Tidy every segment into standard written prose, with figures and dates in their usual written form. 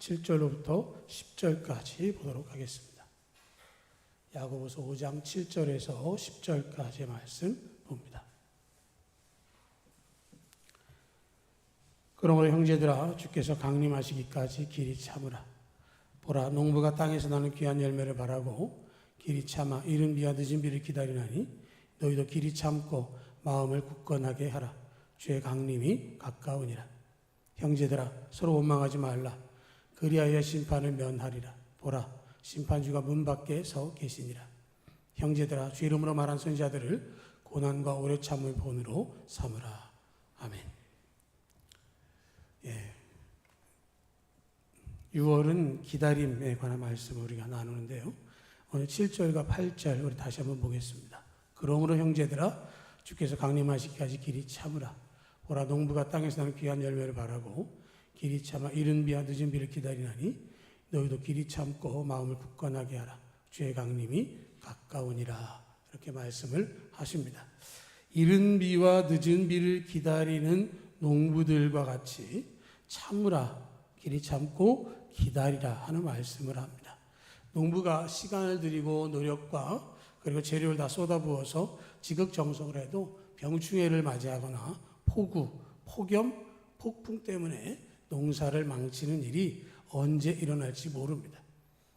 7절로부터 10절까지 보도록 하겠습니다. 야고보서 5장 7절에서 10절까지의 말씀 봅니다. 그러므로 형제들아 주께서 강림하시기까지 길이 참으라. 보라, 농부가 땅에서 나는 귀한 열매를 바라고 길이 참아 이른 비와 늦은 비를 기다리나니 너희도 길이 참고 마음을 굳건하게 하라. 주의 강림이 가까우니라. 형제들아 서로 원망하지 말라. 그리하여 심판을 면하리라. 보라, 심판주가 문 밖에 서 계시니라. 형제들아 주 이름으로 말한 선지자들을 고난과 오래 참을 본으로 삼으라. 아멘. 6월은 기다림에 관한 말씀을 우리가 나누는데요. 오늘 7절과 8절 우리 다시 한번 보겠습니다. 그러므로 형제들아 주께서 강림하시기까지 길이 참으라. 보라, 농부가 땅에서 나는 귀한 열매를 바라고 길이 참아 이른 비와 늦은 비를 기다리나니 너희도 길이 참고 마음을 굳건하게 하라. 주의 강림이 가까우니라. 이렇게 말씀을 하십니다. 이른 비와 늦은 비를 기다리는 농부들과 같이 참으라, 길이 참고 기다리라 하는 말씀을 합니다. 농부가 시간을 들이고 노력과 그리고 재료를 다 쏟아부어서 지극정성을 해도 병충해를 맞이하거나 폭우, 폭염, 폭풍 때문에 농사를 망치는 일이 언제 일어날지 모릅니다.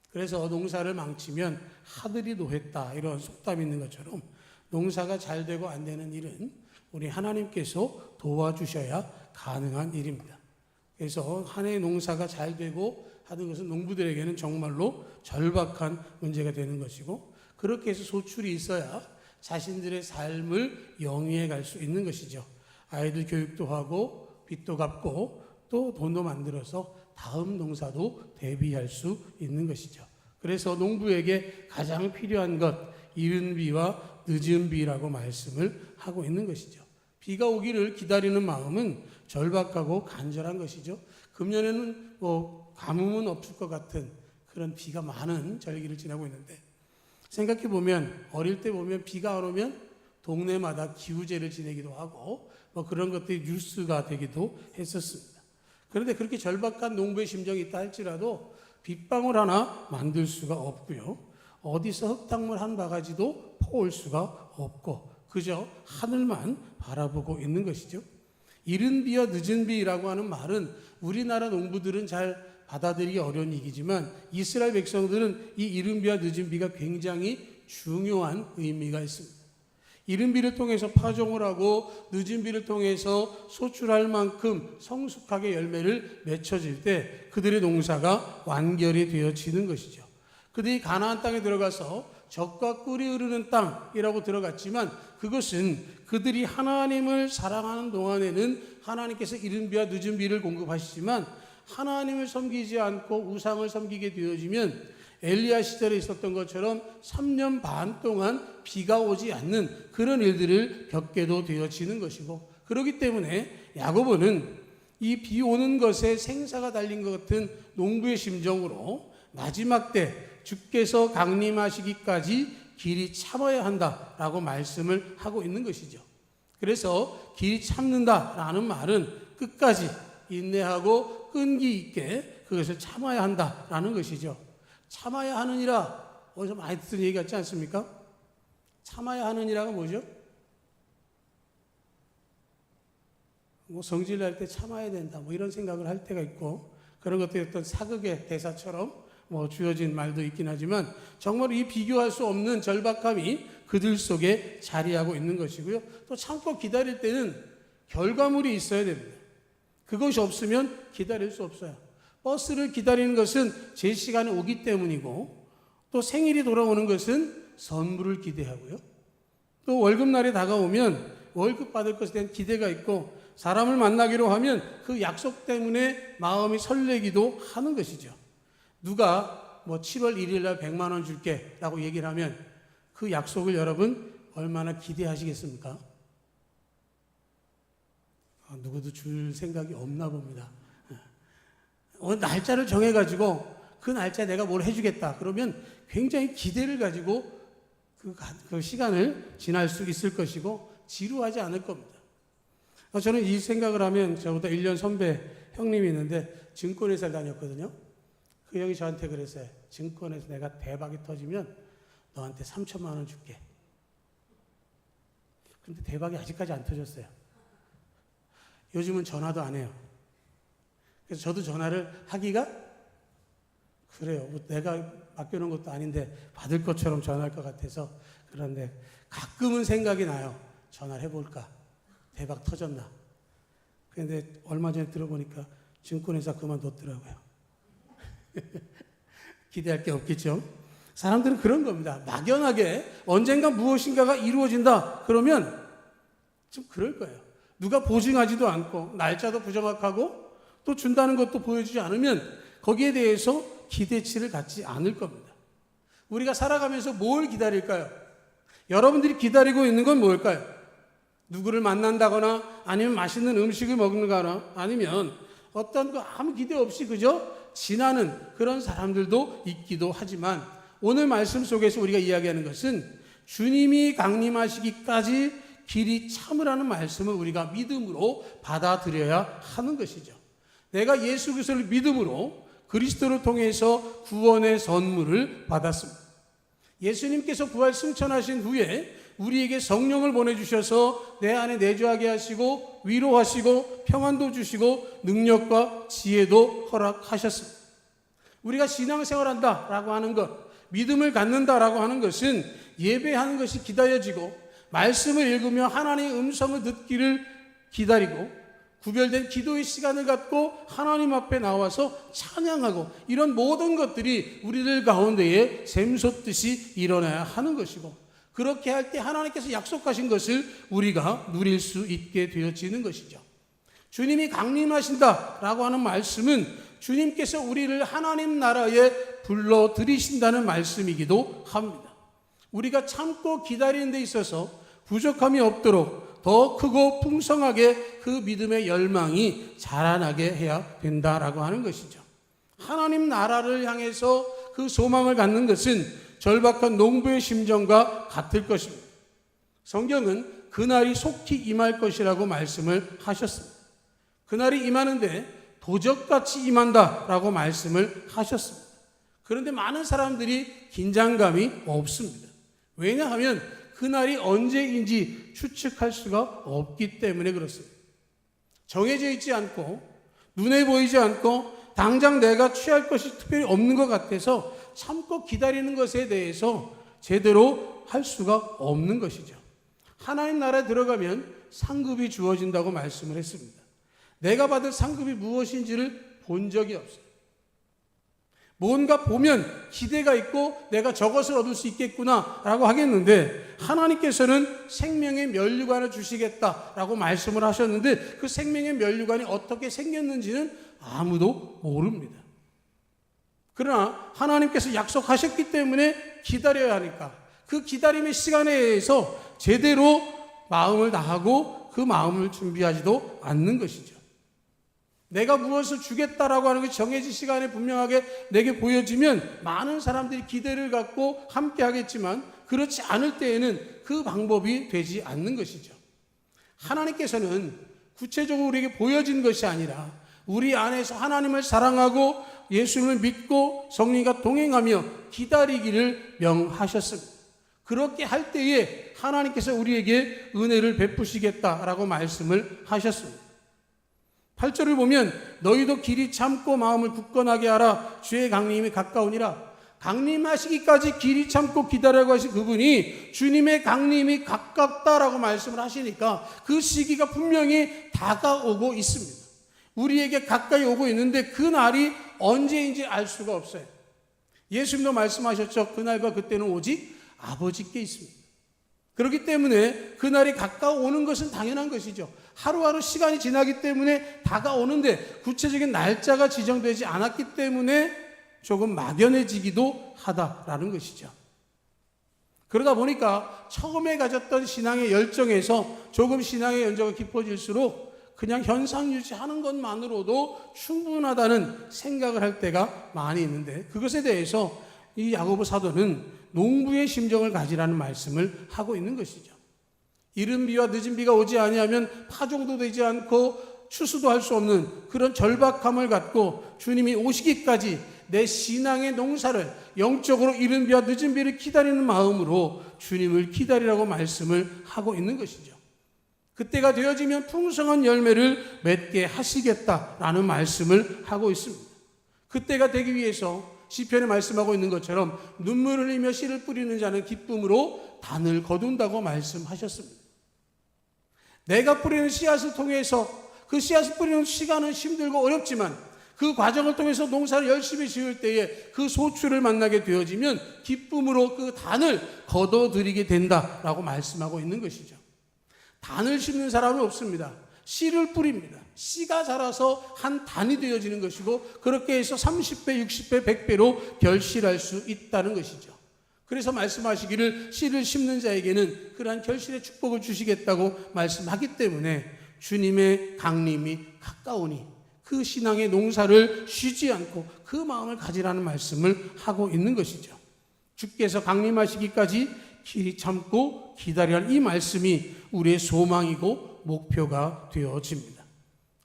그래서 농사를 망치면 하늘이 노했다 이런 속담이 있는 것처럼 농사가 잘 되고 안 되는 일은 우리 하나님께서 도와주셔야 가능한 일입니다. 그래서 한 해 농사가 잘 되고 하는 것은 농부들에게는 정말로 절박한 문제가 되는 것이고, 그렇게 해서 소출이 있어야 자신들의 삶을 영위해 갈 수 있는 것이죠. 아이들 교육도 하고 빚도 갚고 또 돈도 만들어서 다음 농사도 대비할 수 있는 것이죠. 그래서 농부에게 가장 필요한 것, 이른 비와 늦은 비라고 말씀을 하고 있는 것이죠. 비가 오기를 기다리는 마음은 절박하고 간절한 것이죠. 금년에는 가뭄은 없을 것 같은 그런 비가 많은 절기를 지나고 있는데, 생각해 보면 어릴 때 보면 비가 안 오면 동네마다 기우제를 지내기도 하고 그런 것들이 뉴스가 되기도 했었습니다. 그런데 그렇게 절박한 농부의 심정이 있다 할지라도 빗방울 하나 만들 수가 없고요, 어디서 흙탕물 한 바가지도 퍼올 수가 없고 그저 하늘만 바라보고 있는 것이죠. 이른 비와 늦은 비라고 하는 말은 우리나라 농부들은 잘 받아들이기 어려운 얘기지만 이스라엘 백성들은 이 이른 비와 늦은 비가 굉장히 중요한 의미가 있습니다. 이른 비를 통해서 파종을 하고 늦은 비를 통해서 소출할 만큼 성숙하게 열매를 맺혀질 때 그들의 농사가 완결이 되어지는 것이죠. 그들이 가나안 땅에 들어가서 젖과 꿀이 흐르는 땅이라고 들어갔지만 그것은 그들이 하나님을 사랑하는 동안에는 하나님께서 이른 비와 늦은 비를 공급하시지만 하나님을 섬기지 않고 우상을 섬기게 되어지면 엘리야 시절에 있었던 것처럼 3년 반 동안 비가 오지 않는 그런 일들을 겪게도 되어지는 것이고, 그렇기 때문에 야고보는 이 비 오는 것에 생사가 달린 것 같은 농부의 심정으로 마지막 때 주께서 강림하시기까지 길이 참아야 한다라고 말씀을 하고 있는 것이죠. 그래서 길이 참는다라는 말은 끝까지 인내하고 끈기 있게 그것을 참아야 한다라는 것이죠. 참아야 하느니라, 어디서 많이 듣던 얘기 같지 않습니까? 참아야 하느니라가 뭐죠? 성질 날 때 참아야 된다 이런 생각을 할 때가 있고, 그런 것들이 어떤 사극의 대사처럼 주어진 말도 있긴 하지만 정말 이 비교할 수 없는 절박함이 그들 속에 자리하고 있는 것이고요. 또 참고 기다릴 때는 결과물이 있어야 됩니다. 그것이 없으면 기다릴 수 없어요. 버스를 기다리는 것은 제 시간에 오기 때문이고, 또 생일이 돌아오는 것은 선물을 기대하고요, 또 월급날이 다가오면 월급 받을 것에 대한 기대가 있고, 사람을 만나기로 하면 그 약속 때문에 마음이 설레기도 하는 것이죠. 누가 7월 1일 날 100만 원 줄게 라고 얘기를 하면 그 약속을 여러분 얼마나 기대하시겠습니까? 누구도 줄 생각이 없나 봅니다. 날짜를 정해가지고 그 날짜에 내가 뭘 해주겠다 그러면 굉장히 기대를 가지고 그 시간을 지날 수 있을 것이고 지루하지 않을 겁니다. 저는 이 생각을 하면 저보다 1년 선배 형님이 있는데 증권회사를 다녔거든요. 그 형이 저한테 그랬어요. 증권에서 내가 대박이 터지면 너한테 3천만 원 줄게. 근데 대박이 아직까지 안 터졌어요. 요즘은 전화도 안 해요. 그래서 저도 전화를 하기가 그래요. 뭐 내가 맡겨놓은 것도 아닌데 받을 것처럼 전화할 것 같아서. 그런데 가끔은 생각이 나요. 전화를 해볼까? 대박 터졌나? 그런데 얼마 전에 들어보니까 증권회사 그만뒀더라고요. 기대할 게 없겠죠? 사람들은 그런 겁니다. 막연하게 언젠가 무엇인가가 이루어진다 그러면 좀 그럴 거예요. 누가 보증하지도 않고 날짜도 부정확하고 또 준다는 것도 보여주지 않으면 거기에 대해서 기대치를 갖지 않을 겁니다. 우리가 살아가면서 뭘 기다릴까요? 여러분들이 기다리고 있는 건 뭘까요? 누구를 만난다거나 아니면 맛있는 음식을 먹는거나 아니면 어떤 거 아무 기대 없이 그저 지나는 그런 사람들도 있기도 하지만 오늘 말씀 속에서 우리가 이야기하는 것은 주님이 강림하시기까지 길이 참으라는 말씀을 우리가 믿음으로 받아들여야 하는 것이죠. 내가 예수 그리스도를 믿음으로 그리스도를 통해서 구원의 선물을 받았습니다. 예수님께서 부활 승천하신 후에 우리에게 성령을 보내주셔서 내 안에 내주하게 하시고 위로하시고 평안도 주시고 능력과 지혜도 허락하셨습니다. 우리가 신앙생활한다라고 하는 것, 믿음을 갖는다라고 하는 것은 예배하는 것이 기다려지고 말씀을 읽으며 하나님의 음성을 듣기를 기다리고 구별된 기도의 시간을 갖고 하나님 앞에 나와서 찬양하고 이런 모든 것들이 우리들 가운데에 샘솟듯이 일어나야 하는 것이고 그렇게 할 때 하나님께서 약속하신 것을 우리가 누릴 수 있게 되어지는 것이죠. 주님이 강림하신다라고 하는 말씀은 주님께서 우리를 하나님 나라에 불러들이신다는 말씀이기도 합니다. 우리가 참고 기다리는 데 있어서 부족함이 없도록 더 크고 풍성하게 그 믿음의 열망이 자라나게 해야 된다라고 하는 것이죠. 하나님 나라를 향해서 그 소망을 갖는 것은 절박한 농부의 심정과 같을 것입니다. 성경은 그날이 속히 임할 것이라고 말씀을 하셨습니다. 그날이 임하는데 도적같이 임한다라고 말씀을 하셨습니다. 그런데 많은 사람들이 긴장감이 없습니다. 왜냐하면 그날이 언제인지 추측할 수가 없기 때문에 그렇습니다. 정해져 있지 않고 눈에 보이지 않고 당장 내가 취할 것이 특별히 없는 것 같아서 참고 기다리는 것에 대해서 제대로 할 수가 없는 것이죠. 하나님 나라에 들어가면 상급이 주어진다고 말씀을 했습니다. 내가 받을 상급이 무엇인지를 본 적이 없어요. 뭔가 보면 기대가 있고 내가 저것을 얻을 수 있겠구나라고 하겠는데 하나님께서는 생명의 면류관을 주시겠다라고 말씀을 하셨는데 그 생명의 면류관이 어떻게 생겼는지는 아무도 모릅니다. 그러나 하나님께서 약속하셨기 때문에 기다려야 하니까 그 기다림의 시간에 의해서 제대로 마음을 다하고 그 마음을 준비하지도 않는 것이죠. 내가 무엇을 주겠다라고 하는 게 정해진 시간에 분명하게 내게 보여지면 많은 사람들이 기대를 갖고 함께 하겠지만 그렇지 않을 때에는 그 방법이 되지 않는 것이죠. 하나님께서는 구체적으로 우리에게 보여진 것이 아니라 우리 안에서 하나님을 사랑하고 예수님을 믿고 성령과 동행하며 기다리기를 명하셨습니다. 그렇게 할 때에 하나님께서 우리에게 은혜를 베푸시겠다라고 말씀을 하셨습니다. 8절을 보면 너희도 길이 참고 마음을 굳건하게 하라. 주의 강림이 가까우니라. 강림하시기까지 길이 참고 기다려고 하신 그분이 주님의 강림이 가깝다라고 말씀을 하시니까 그 시기가 분명히 다가오고 있습니다. 우리에게 가까이 오고 있는데 그 날이 언제인지 알 수가 없어요. 예수님도 말씀하셨죠. 그날과 그때는 오직 아버지께 있습니다. 그렇기 때문에 그날이 가까워오는 것은 당연한 것이죠. 하루하루 시간이 지나기 때문에 다가오는데 구체적인 날짜가 지정되지 않았기 때문에 조금 막연해지기도 하다라는 것이죠. 그러다 보니까 처음에 가졌던 신앙의 열정에서 조금 신앙의 연조가 깊어질수록 그냥 현상 유지하는 것만으로도 충분하다는 생각을 할 때가 많이 있는데 그것에 대해서 이 야고보 사도는 농부의 심정을 가지라는 말씀을 하고 있는 것이죠. 이른 비와 늦은 비가 오지 아니하면 파종도 되지 않고 추수도 할 수 없는 그런 절박함을 갖고 주님이 오시기까지 내 신앙의 농사를 영적으로 이른 비와 늦은 비를 기다리는 마음으로 주님을 기다리라고 말씀을 하고 있는 것이죠. 그때가 되어지면 풍성한 열매를 맺게 하시겠다라는 말씀을 하고 있습니다. 그때가 되기 위해서 시편에 말씀하고 있는 것처럼 눈물을 흘리며 씨를 뿌리는 자는 기쁨으로 단을 거둔다고 말씀하셨습니다. 내가 뿌리는 씨앗을 통해서 그 씨앗을 뿌리는 시간은 힘들고 어렵지만 그 과정을 통해서 농사를 열심히 지을 때에 그 소출을 만나게 되어지면 기쁨으로 그 단을 거둬들이게 된다라고 말씀하고 있는 것이죠. 단을 심는 사람은 없습니다. 씨를 뿌립니다. 씨가 자라서 한 단이 되어지는 것이고 그렇게 해서 30배, 60배, 100배로 결실할 수 있다는 것이죠. 그래서 말씀하시기를 씨를 심는 자에게는 그러한 결실의 축복을 주시겠다고 말씀하기 때문에 주님의 강림이 가까우니 그 신앙의 농사를 쉬지 않고 그 마음을 가지라는 말씀을 하고 있는 것이죠. 주께서 강림하시기까지 길이 참고 기다려야 할 이 말씀이 우리의 소망이고 목표가 되어집니다.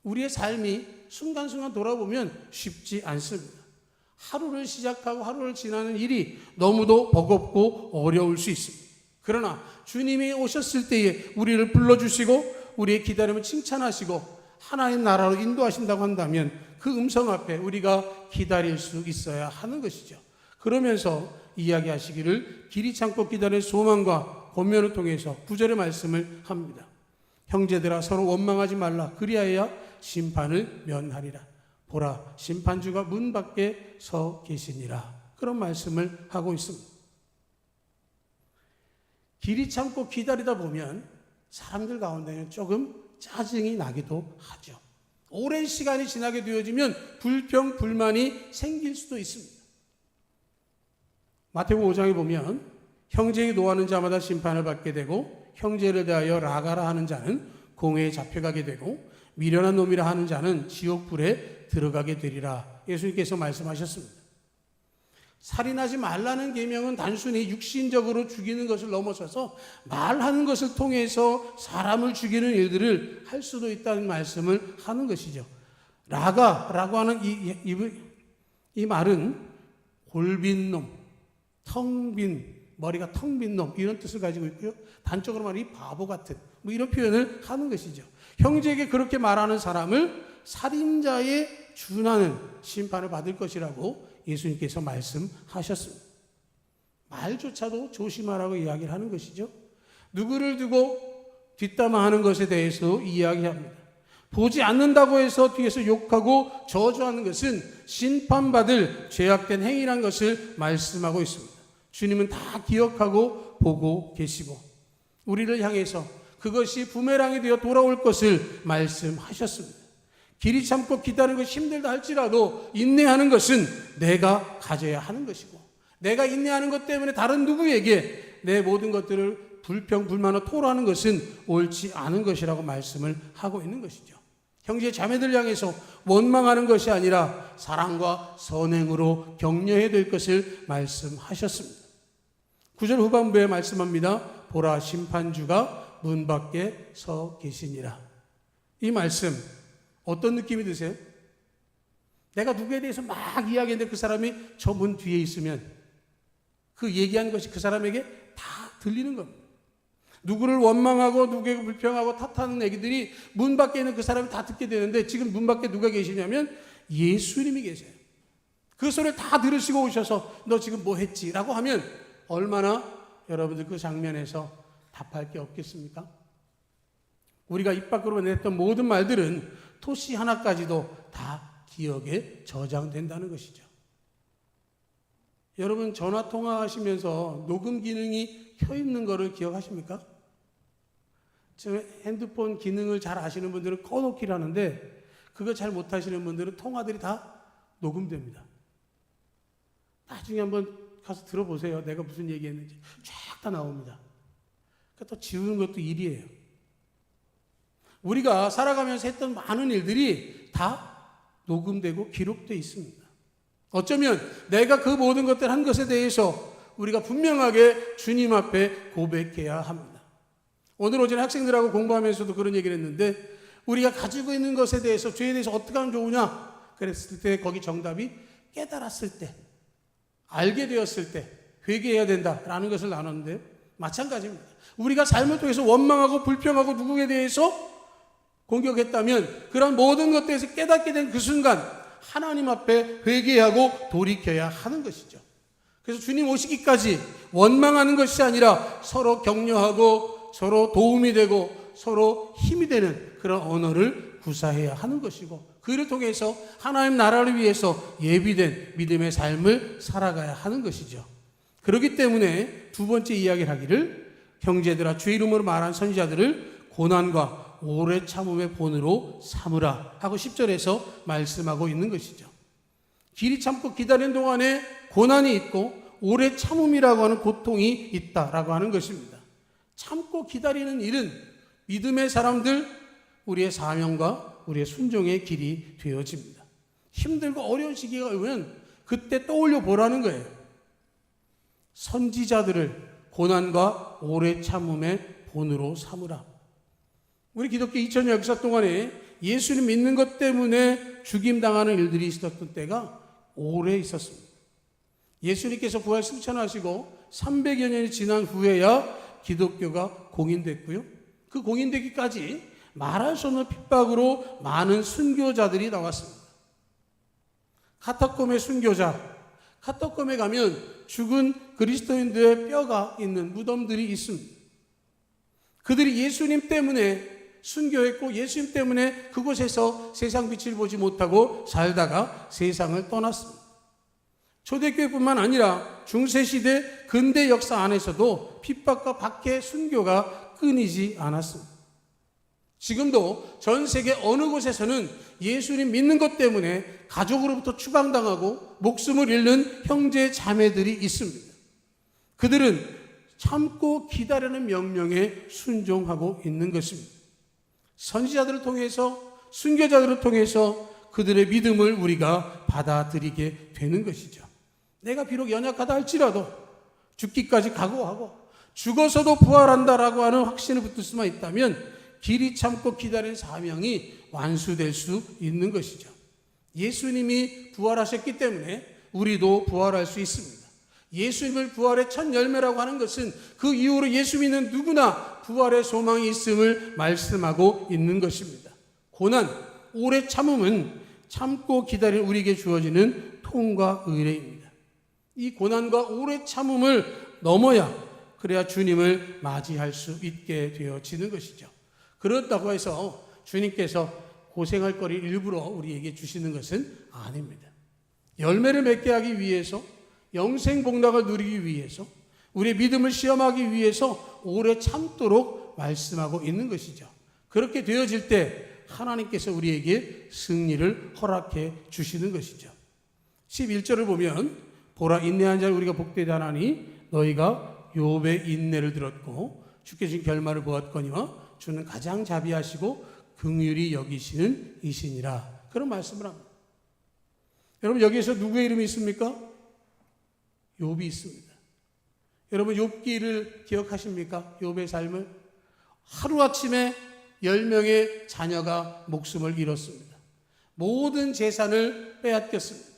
우리의 삶이 순간순간 돌아보면 쉽지 않습니다. 하루를 시작하고 하루를 지나는 일이 너무도 버겁고 어려울 수 있습니다. 그러나 주님이 오셨을 때에 우리를 불러주시고 우리의 기다림을 칭찬하시고 하나의 나라로 인도하신다고 한다면 그 음성 앞에 우리가 기다릴 수 있어야 하는 것이죠. 그러면서 이야기하시기를 길이 참고 기다릴 소망과 권면을 통해서 9절의 말씀을 합니다. 형제들아 서로 원망하지 말라. 그리하여야 심판을 면하리라. 보라 심판주가 문 밖에 서 계시니라. 그런 말씀을 하고 있습니다. 길이 참고 기다리다 보면 사람들 가운데는 조금 짜증이 나기도 하죠. 오랜 시간이 지나게 되어지면 불평, 불만이 생길 수도 있습니다. 마태복음 5장에 보면 형제에게 노하는 자마다 심판을 받게 되고 형제를 대하여 라가라 하는 자는 공회에 잡혀가게 되고 미련한 놈이라 하는 자는 지옥불에 들어가게 되리라. 예수님께서 말씀하셨습니다. 살인하지 말라는 계명은 단순히 육신적으로 죽이는 것을 넘어서서 말하는 것을 통해서 사람을 죽이는 일들을 할 수도 있다는 말씀을 하는 것이죠. 라가라고 하는 이 말은 골빈 놈, 머리가 텅 빈 놈 이런 뜻을 가지고 있고요. 단적으로 말하면 바보 같은 이런 표현을 하는 것이죠. 형제에게 그렇게 말하는 사람을 살인자에 준하는 심판을 받을 것이라고 예수님께서 말씀하셨습니다. 말조차도 조심하라고 이야기를 하는 것이죠. 누구를 두고 뒷담화하는 것에 대해서 이야기합니다. 보지 않는다고 해서 뒤에서 욕하고 저주하는 것은 심판받을 죄악된 행위란 것을 말씀하고 있습니다. 주님은 다 기억하고 보고 계시고 우리를 향해서 그것이 부메랑이 되어 돌아올 것을 말씀하셨습니다. 길이 참고 기다리는 것이 힘들다 할지라도 인내하는 것은 내가 가져야 하는 것이고 내가 인내하는 것 때문에 다른 누구에게 내 모든 것들을 불평, 불만으로 토로하는 것은 옳지 않은 것이라고 말씀을 하고 있는 것이죠. 형제 자매들 향해서 원망하는 것이 아니라 사랑과 선행으로 격려해야 될 것을 말씀하셨습니다. 9절 후반부에 말씀합니다. 보라 심판주가 문 밖에 서 계시니라. 이 말씀 어떤 느낌이 드세요? 내가 누구에 대해서 막 이야기했는데 그 사람이 저 문 뒤에 있으면 그 얘기한 것이 그 사람에게 다 들리는 겁니다. 누구를 원망하고 누구에게 불평하고 탓하는 얘기들이 문 밖에 있는 그 사람이 다 듣게 되는데 지금 문 밖에 누가 계시냐면 예수님이 계세요. 그 소리를 다 들으시고 오셔서 너 지금 뭐 했지? 라고 하면 얼마나 여러분들 그 장면에서 답할 게 없겠습니까? 우리가 입 밖으로 냈던 모든 말들은 토시 하나까지도 다 기억에 저장된다는 것이죠. 여러분 전화 통화하시면서 녹음 기능이 켜 있는 거를 기억하십니까? 지금 핸드폰 기능을 잘 아시는 분들은 꺼놓기를 하는데 그거 잘 못하시는 분들은 통화들이 다 녹음됩니다. 나중에 한번 가서 들어보세요. 내가 무슨 얘기했는지 쫙 다 나옵니다. 그러니까 또 지우는 것도 일이에요. 우리가 살아가면서 했던 많은 일들이 다 녹음되고 기록되어 있습니다. 어쩌면 내가 그 모든 것들 한 것에 대해서 우리가 분명하게 주님 앞에 고백해야 합니다. 오늘 오전에 학생들하고 공부하면서도 그런 얘기를 했는데 우리가 가지고 있는 것에 대해서 죄에 대해서 어떻게 하면 좋으냐 그랬을 때 거기 정답이 깨달았을 때, 알게 되었을 때 회개해야 된다라는 것을 나눴는데요. 마찬가지입니다. 우리가 삶을 통해서 원망하고 불평하고 누구에 대해서 공격했다면 그런 모든 것들에서 깨닫게 된 그 순간 하나님 앞에 회개하고 돌이켜야 하는 것이죠. 그래서 주님 오시기까지 원망하는 것이 아니라 서로 격려하고 서로 도움이 되고 서로 힘이 되는 그런 언어를 구사해야 하는 것이고, 그를 통해서 하나님 나라를 위해서 예비된 믿음의 삶을 살아가야 하는 것이죠. 그렇기 때문에 두 번째 이야기를 하기를, 형제들아 주의 이름으로 말한 선지자들을 고난과 오래 참음의 본으로 삼으라 하고 10절에서 말씀하고 있는 것이죠. 길이 참고 기다리는 동안에 고난이 있고 오래 참음이라고 하는 고통이 있다라고 하는 것입니다. 참고 기다리는 일은 믿음의 사람들, 우리의 사명과 우리의 순종의 길이 되어집니다. 힘들고 어려운 시기가 오면 그때 떠올려 보라는 거예요. 선지자들을 고난과 오래 참음의 본으로 삼으라. 우리 기독교 2000년 역사 동안에 예수님 믿는 것 때문에 죽임당하는 일들이 있었던 때가 오래 있었습니다. 예수님께서 부활 승천하시고 300여 년이 지난 후에야 기독교가 공인됐고요. 그 공인되기까지 말할 수 없는 핍박으로 많은 순교자들이 나왔습니다. 카타콤의 순교자, 카타콤에 가면 죽은 그리스도인들의 뼈가 있는 무덤들이 있습니다. 그들이 예수님 때문에 순교했고 예수님 때문에 그곳에서 세상 빛을 보지 못하고 살다가 세상을 떠났습니다. 초대교회뿐만 아니라 중세시대 근대 역사 안에서도 핍박과 박해, 순교가 끊이지 않았습니다. 지금도 전 세계 어느 곳에서는 예수님 믿는 것 때문에 가족으로부터 추방당하고 목숨을 잃는 형제 자매들이 있습니다. 그들은 참고 기다리는 명령에 순종하고 있는 것입니다. 선지자들을 통해서, 순교자들을 통해서 그들의 믿음을 우리가 받아들이게 되는 것이죠. 내가 비록 연약하다 할지라도 죽기까지 각오하고 죽어서도 부활한다라고 하는 확신을 붙들 수만 있다면 길이 참고 기다리는 사명이 완수될 수 있는 것이죠. 예수님이 부활하셨기 때문에 우리도 부활할 수 있습니다. 예수님을 부활의 첫 열매라고 하는 것은 그 이후로 예수 믿는 누구나 부활의 소망이 있음을 말씀하고 있는 것입니다. 고난, 오래 참음은 참고 기다리는 우리에게 주어지는 통과 의례입니다. 이 고난과 오래 참음을 넘어야 그래야 주님을 맞이할 수 있게 되어지는 것이죠. 그렇다고 해서 주님께서 고생할 거리를 일부러 우리에게 주시는 것은 아닙니다. 열매를 맺게 하기 위해서, 영생 복락을 누리기 위해서, 우리의 믿음을 시험하기 위해서 오래 참도록 말씀하고 있는 것이죠. 그렇게 되어질 때 하나님께서 우리에게 승리를 허락해 주시는 것이죠. 11절을 보면 보라 인내한 자를 우리가 복되다 하나니 너희가 욥의 인내를 들었고 주께 주신 결말을 보았거니와 주는 가장 자비하시고 긍휼히 여기시는 이시니라. 그런 말씀을 합니다. 여러분 여기에서 누구의 이름이 있습니까? 욥이 있습니다. 여러분 욥기를 기억하십니까? 욥의 삶을 하루아침에 10명의 자녀가 목숨을 잃었습니다. 모든 재산을 빼앗겼습니다.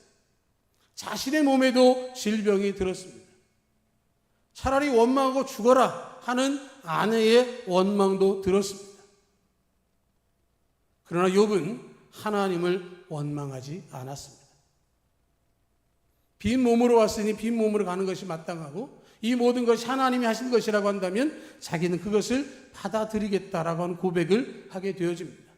자신의 몸에도 질병이 들었습니다. 차라리 원망하고 죽어라 하는 아내의 원망도 들었습니다. 그러나 욥은 하나님을 원망하지 않았습니다. 빈 몸으로 왔으니 빈 몸으로 가는 것이 마땅하고 이 모든 것이 하나님이 하신 것이라고 한다면 자기는 그것을 받아들이겠다라고 하는 고백을 하게 되어집니다.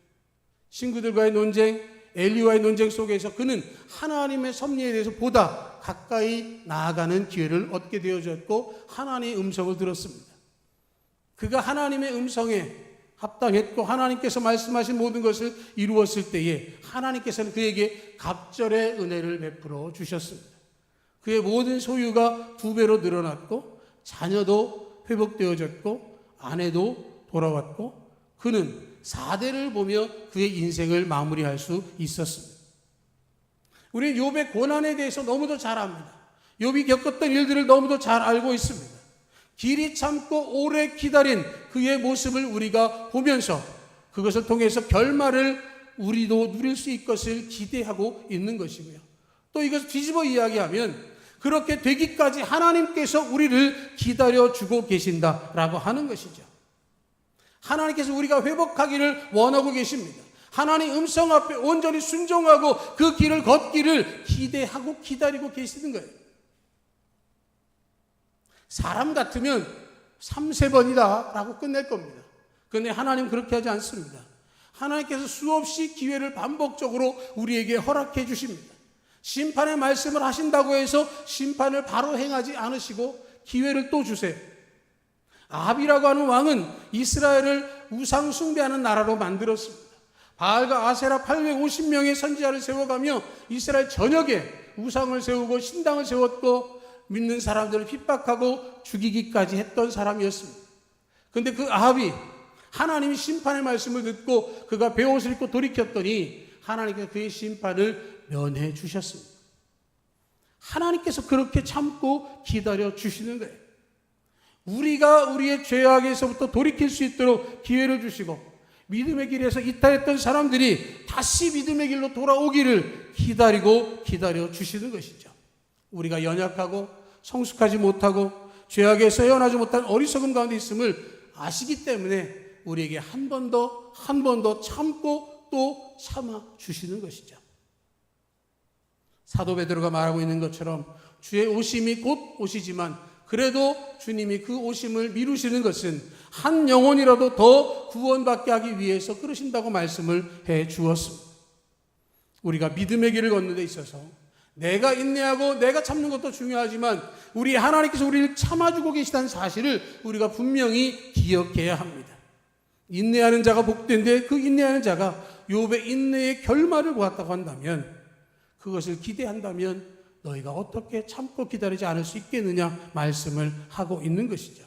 친구들과의 논쟁, 엘리와의 논쟁 속에서 그는 하나님의 섭리에 대해서 보다 가까이 나아가는 기회를 얻게 되어졌고 하나님의 음성을 들었습니다. 그가 하나님의 음성에 합당했고 하나님께서 말씀하신 모든 것을 이루었을 때에 하나님께서는 그에게 갑절의 은혜를 베풀어 주셨습니다. 그의 모든 소유가 2배로 늘어났고 자녀도 회복되어졌고 아내도 돌아왔고 그는 4대를 보며 그의 인생을 마무리할 수 있었습니다. 우리는 욥의 고난에 대해서 너무도 잘 압니다. 욥이 겪었던 일들을 너무도 잘 알고 있습니다. 길이 참고 오래 기다린 그의 모습을 우리가 보면서 그것을 통해서 결말을 우리도 누릴 수 있을 것을 기대하고 있는 것이고요. 또 이것을 뒤집어 이야기하면 그렇게 되기까지 하나님께서 우리를 기다려주고 계신다라고 하는 것이죠. 하나님께서 우리가 회복하기를 원하고 계십니다. 하나님 음성 앞에 온전히 순종하고 그 길을 걷기를 기대하고 기다리고 계시는 거예요. 사람 같으면 3-4번이다 라고 끝낼 겁니다. 그런데 하나님 그렇게 하지 않습니다. 하나님께서 수없이 기회를 반복적으로 우리에게 허락해 주십니다. 심판의 말씀을 하신다고 해서 심판을 바로 행하지 않으시고 기회를 또 주세요. 아합이라고 하는 왕은 이스라엘을 우상 숭배하는 나라로 만들었습니다. 바알과 아세라 850명의 선지자를 세워가며 이스라엘 전역에 우상을 세우고 신당을 세웠고 믿는 사람들을 핍박하고 죽이기까지 했던 사람이었습니다. 그런데 그 아합이 하나님이 심판의 말씀을 듣고 그가 베옷을 입고 돌이켰더니 하나님께서 그의 심판을 면해 주셨습니다. 하나님께서 그렇게 참고 기다려 주시는 거예요. 우리가 우리의 죄악에서부터 돌이킬 수 있도록 기회를 주시고 믿음의 길에서 이탈했던 사람들이 다시 믿음의 길로 돌아오기를 기다려 주시는 것이죠. 우리가 연약하고 성숙하지 못하고 죄악에서 헤어나지 못한 어리석음 가운데 있음을 아시기 때문에 우리에게 한 번 더 참고 또 참아 주시는 것이죠. 사도 베드로가 말하고 있는 것처럼 주의 오심이 곧 오시지만 그래도 주님이 그 오심을 미루시는 것은 한 영혼이라도 더 구원받게 하기 위해서 그러신다고 말씀을 해 주었습니다. 우리가 믿음의 길을 걷는 데 있어서 내가 인내하고 내가 참는 것도 중요하지만 우리 하나님께서 우리를 참아주고 계시다는 사실을 우리가 분명히 기억해야 합니다. 인내하는 자가 복된데 그 인내하는 자가 욥의 인내의 결말을 보았다고 한다면 그것을 기대한다면 너희가 어떻게 참고 기다리지 않을 수 있겠느냐 말씀을 하고 있는 것이죠.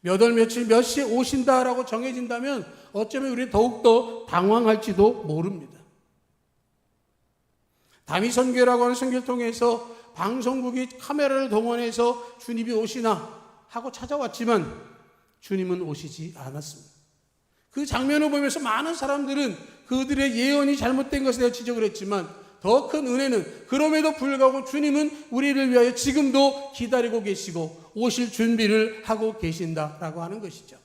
몇 월 며칠 몇 시에 오신다라고 정해진다면 어쩌면 우리는 더욱더 당황할지도 모릅니다. 다미선교라고 하는 선교를 통해서 방송국이 카메라를 동원해서 주님이 오시나 하고 찾아왔지만 주님은 오시지 않았습니다. 그 장면을 보면서 많은 사람들은 그들의 예언이 잘못된 것에 대해 지적을 했지만 더 큰 은혜는 그럼에도 불구하고 주님은 우리를 위하여 지금도 기다리고 계시고 오실 준비를 하고 계신다라고 하는 것이죠.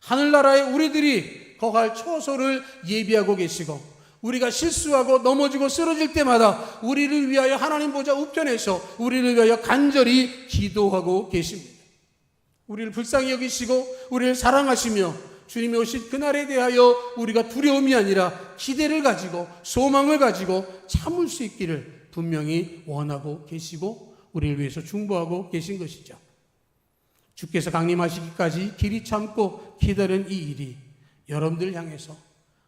하늘나라에 우리들이 거할 처소를 예비하고 계시고 우리가 실수하고 넘어지고 쓰러질 때마다 우리를 위하여 하나님 보좌 우편에서 우리를 위하여 간절히 기도하고 계십니다. 우리를 불쌍히 여기시고 우리를 사랑하시며 주님이 오실 그날에 대하여 우리가 두려움이 아니라 기대를 가지고 소망을 가지고 참을 수 있기를 분명히 원하고 계시고 우리를 위해서 중보하고 계신 것이죠. 주께서 강림하시기까지 길이 참고 기다린 이 일이 여러분들을 향해서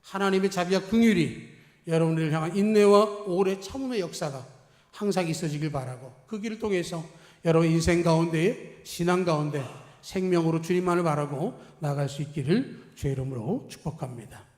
하나님의 자비와 긍휼이 여러분들을 향한 인내와 오래 참음의 역사가 항상 있어지길 바라고 그 길을 통해서 여러분 인생 가운데에 신앙 가운데 생명으로 주님만을 바라고 나아갈 수 있기를 주의 이름으로 축복합니다.